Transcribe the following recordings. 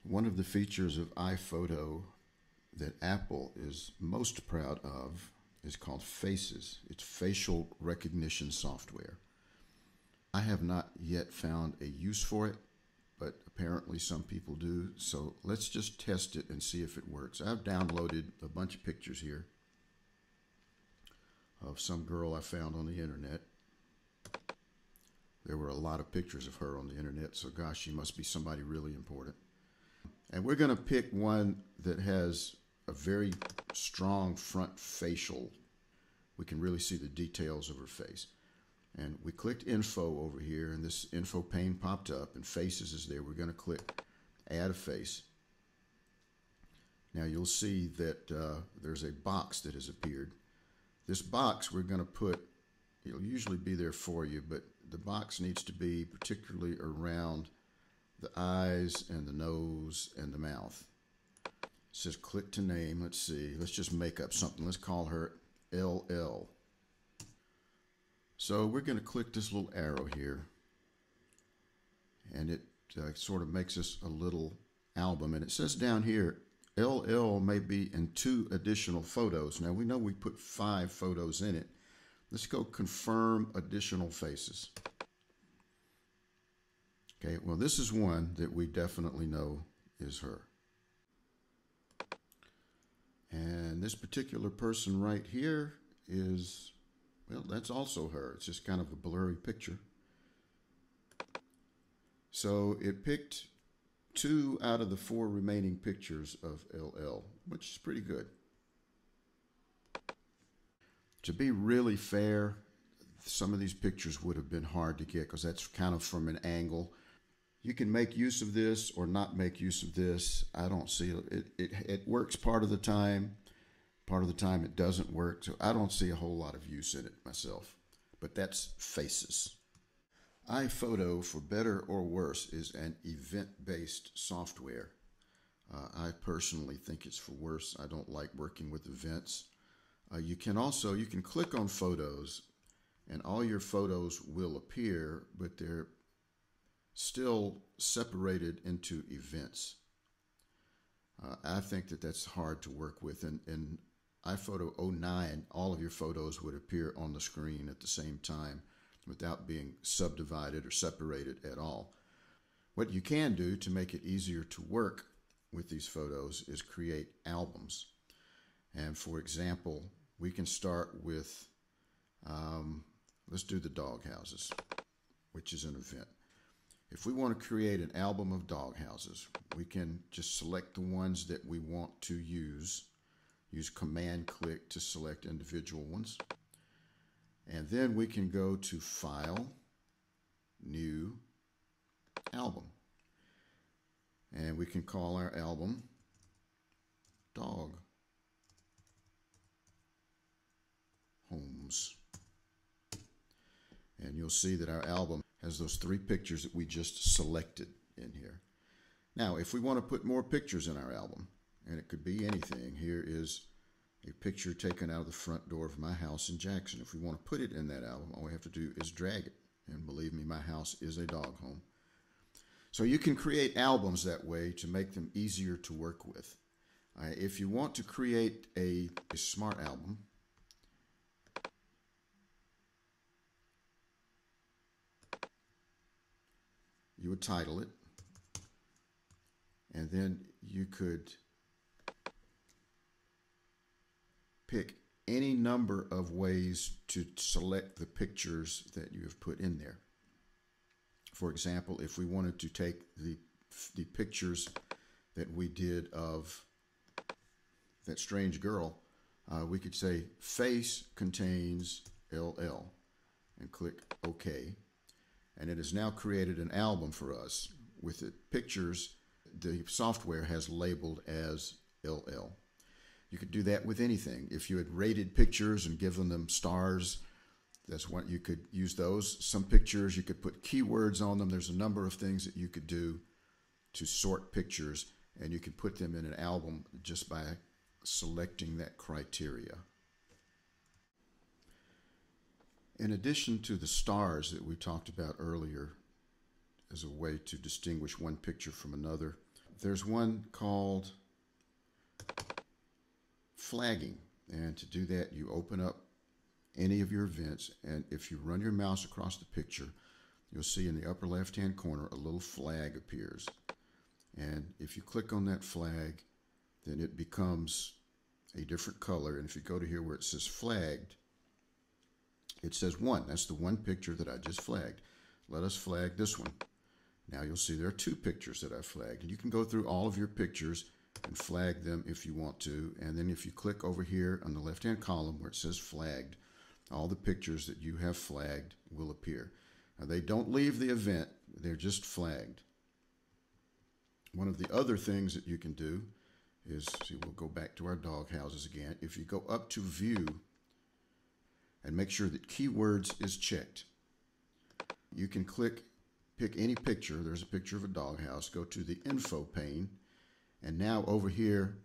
One of the features of iPhoto that Apple is most proud of is called Faces. It's facial recognition software. I have not yet found a use for it, but apparently some people do. So let's just test it and see if it works. I've downloaded a bunch of pictures here of some girl I found on the internet. There were a lot of pictures of her on the internet, so gosh, she must be somebody really important. And we're going to pick one that has a very strong front facial. We can really see the details of her face. And we clicked info over here, and this info pane popped up, and faces is there. We're going to click add a face. Now you'll see that there's a box that has appeared. This box we're going to put, it'll usually be there for you, but the box needs to be particularly around the eyes and the nose and the mouth. It says click to name. Let's see. Let's just make up something. Let's call her LL. So we're going to click this little arrow here, and it sort of makes us a little album. And it says down here, LL may be in 2 additional photos. Now we know we put 5 photos in it. Let's go confirm additional faces. Okay, well, this is one that we definitely know is her. And this particular person right here is, well, that's also her. It's just kind of a blurry picture. So it picked 2 out of the 4 remaining pictures of LL, which is pretty good. To be really fair, some of these pictures would have been hard to get because that's kind of from an angle. You can make use of this or not make use of this. I don't see it. It works part of the time. Part of the time it doesn't work. So I don't see a whole lot of use in it myself. But that's Faces. iPhoto, for better or worse, is an event-based software. I personally think it's for worse. I don't like working with events. You can click on photos and all your photos will appear, but they're still separated into events. I think that that's hard to work with. In iPhoto 09, all of your photos would appear on the screen at the same time without being subdivided or separated at all. What you can do to make it easier to work with these photos is create albums. And for example, we can start with, let's do the dog houses, which is an event. If we want to create an album of dog houses, we can just select the ones that we want to use Command click to select individual ones. And then we can go to File, New, Album. And we can call our album Dog Homes. And you'll see that our album has those 3 pictures that we just selected in here. Now, if we want to put more pictures in our album, and it could be anything, here is a picture taken out of the front door of my house in Jackson. If we want to put it in that album, all we have to do is drag it. And believe me, my house is a dog home. So you can create albums that way to make them easier to work with. If you want to create a smart album, you would title it, and then you could pick any number of ways to select the pictures that you have put in there. For example, if we wanted to take the pictures that we did of that strange girl, we could say face contains LL and click OK. And it has now created an album for us with the pictures the software has labeled as LL. You could do that with anything. If you had rated pictures and given them stars, that's what you could use those. Some pictures, you could put keywords on them. There's a number of things that you could do to sort pictures, and you can put them in an album just by selecting that criteria. In addition to the stars that we talked about earlier as a way to distinguish one picture from another, there's one called flagging. And to do that, you open up any of your events, and if you run your mouse across the picture, you'll see in the upper left-hand corner a little flag appears. And if you click on that flag, then it becomes a different color. And if you go to here where it says flagged, it says 1. That's the one picture that I just flagged. Let us flag this one. Now you'll see there are 2 pictures that I flagged. And you can go through all of your pictures and flag them if you want to. And then if you click over here on the left-hand column where it says flagged, all the pictures that you have flagged will appear. Now, they don't leave the event. They're just flagged. One of the other things that you can do is, see, we'll go back to our dog houses again. If you go up to View and make sure that Keywords is checked, you can pick any picture. There's a picture of a dog house. Go to the Info pane. And now over here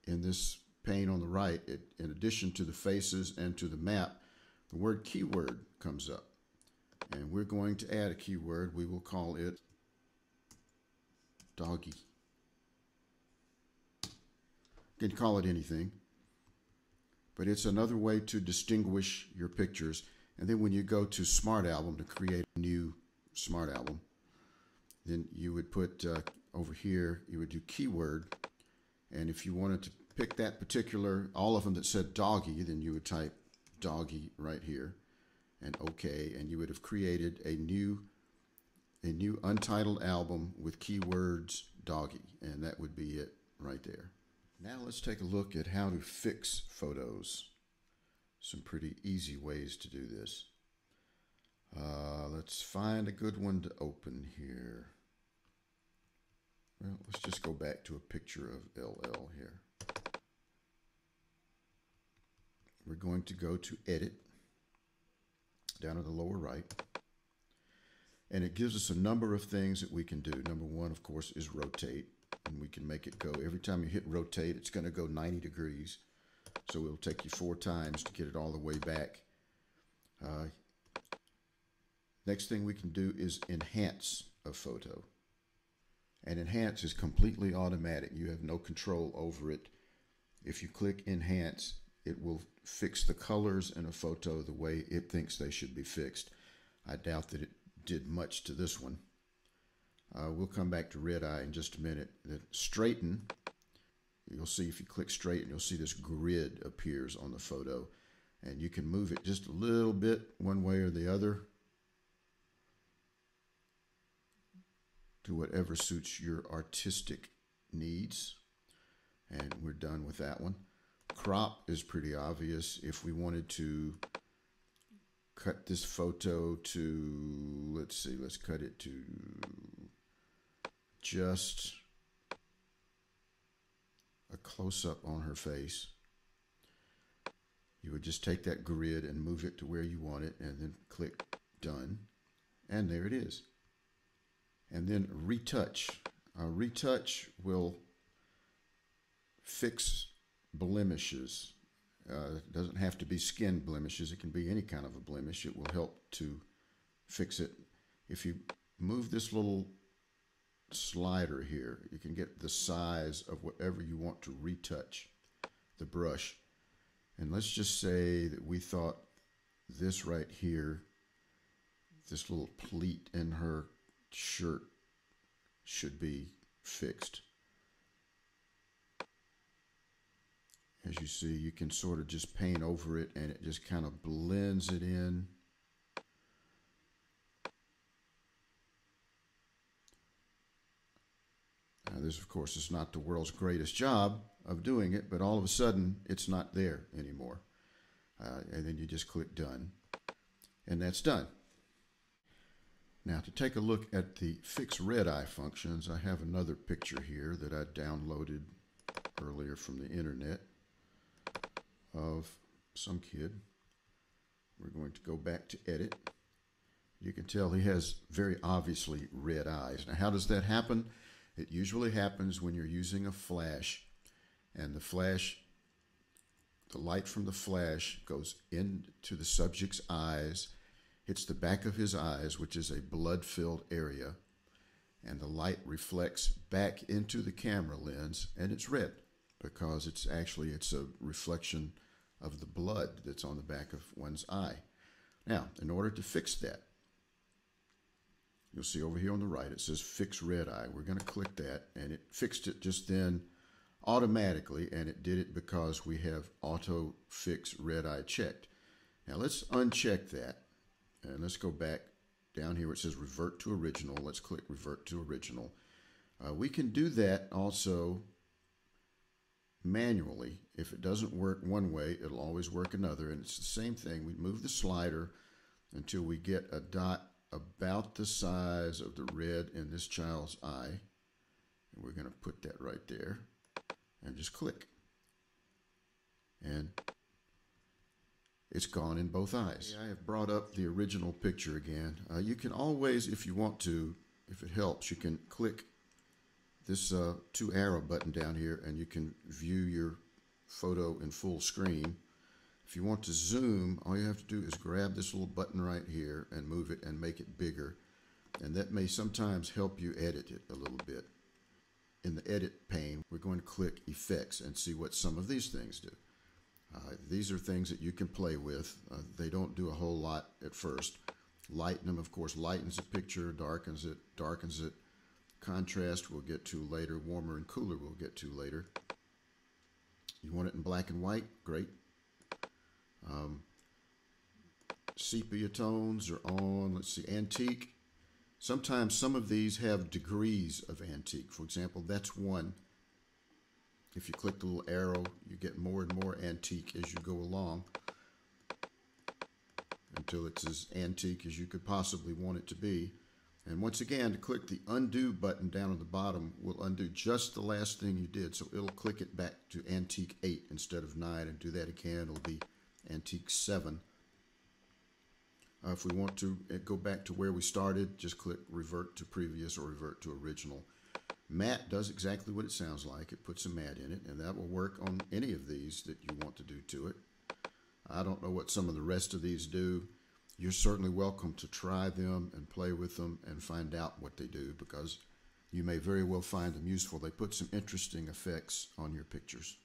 in this pane on the right, in addition to the faces and to the map, the word keyword comes up. And we're going to add a keyword. We will call it doggy. You can call it anything, but it's another way to distinguish your pictures. And then when you go to Smart Album to create a new Smart Album, then you would put over here, you would do keyword, and if you wanted to pick that particular, all of them that said doggy, then you would type doggy right here and OK, and you would have created a new untitled album with keywords doggy, and that would be it right there. Now let's take a look at how to fix photos. Some pretty easy ways to do this. Let's find a good one to open here. Well, let's just go back to a picture of LL here. We're going to go to Edit, down in the lower right. And it gives us a number of things that we can do. Number one, of course, is rotate. And we can make it go, every time you hit rotate, it's going to go 90 degrees. So it'll take you 4 times to get it all the way back. Next thing we can do is enhance a photo. And enhance is completely automatic. You have no control over it. If you click enhance, it will fix the colors in a photo the way it thinks they should be fixed. I doubt that it did much to this one. We'll come back to red eye in just a minute. Straighten, you'll see if you click straighten, you'll see this grid appears on the photo. And you can move it just a little bit one way or the other to whatever suits your artistic needs. And we're done with that one. Crop is pretty obvious. If we wanted to cut this photo to, let's see, let's cut it to just a close-up on her face. You would just take that grid and move it to where you want it and then click done. And there it is. And then retouch. Retouch will fix blemishes. It doesn't have to be skin blemishes. It can be any kind of a blemish. It will help to fix it. If you move this little slider here, you can get the size of whatever you want to retouch the brush. And let's just say that we thought this right here, this little pleat in her shirt, should be fixed. As you see, you can sort of just paint over it and it just kind of blends it in. Now this, of course, is not the world's greatest job of doing it, but all of a sudden it's not there anymore. And then you just click done, and that's done. Now to take a look at the fix red eye functions, I have another picture here that I downloaded earlier from the internet of some kid. We're going to go back to edit. You can tell he has very obviously red eyes. Now how does that happen? It usually happens when you're using a flash, and the light from the flash goes into the subject's eyes, hits the back of his eyes, which is a blood-filled area, and the light reflects back into the camera lens, and it's red because it's a reflection of the blood that's on the back of one's eye. Now, in order to fix that, you'll see over here on the right, it says Fix Red Eye. We're going to click that, and it fixed it just then automatically, and it did it because we have Auto Fix Red Eye checked. Now, let's uncheck that, and let's go back down here where it says Revert to Original. Let's click Revert to Original. We can do that also manually. If it doesn't work one way, it'll always work another, and it's the same thing. We move the slider until we get a dot about the size of the red in this child's eye, and we're going to put that right there and just click, and it's gone in both eyes. I have brought up the original picture again. You can always, if you want to, if it helps, you can click this two arrow button down here, and you can view your photo in full screen. If you want to zoom, all you have to do is grab this little button right here and move it and make it bigger, and that may sometimes help you edit it a little bit. In the edit pane, we're going to click Effects and see what some of these things do. These are things that you can play with. They don't do a whole lot at first. Lighten them, of course, lightens the picture, darkens it. Contrast we'll get to later. Warmer and cooler we'll get to later. You want it in black and white? Great. Sepia tones are on. Let's see, antique. Sometimes some of these have degrees of antique. For example, that's one. If you click the little arrow, you get more and more antique as you go along until it's as antique as you could possibly want it to be. And once again, to click the undo button down at the bottom will undo just the last thing you did. So it'll click it back to Antique 8 instead of 9, and do that again, it'll be Antique 7. If we want to go back to where we started, just click Revert to Previous or Revert to Original. Matte does exactly what it sounds like. It puts a matte in it, and that will work on any of these that you want to do to it. I don't know what some of the rest of these do. You're certainly welcome to try them and play with them and find out what they do, because you may very well find them useful. They put some interesting effects on your pictures.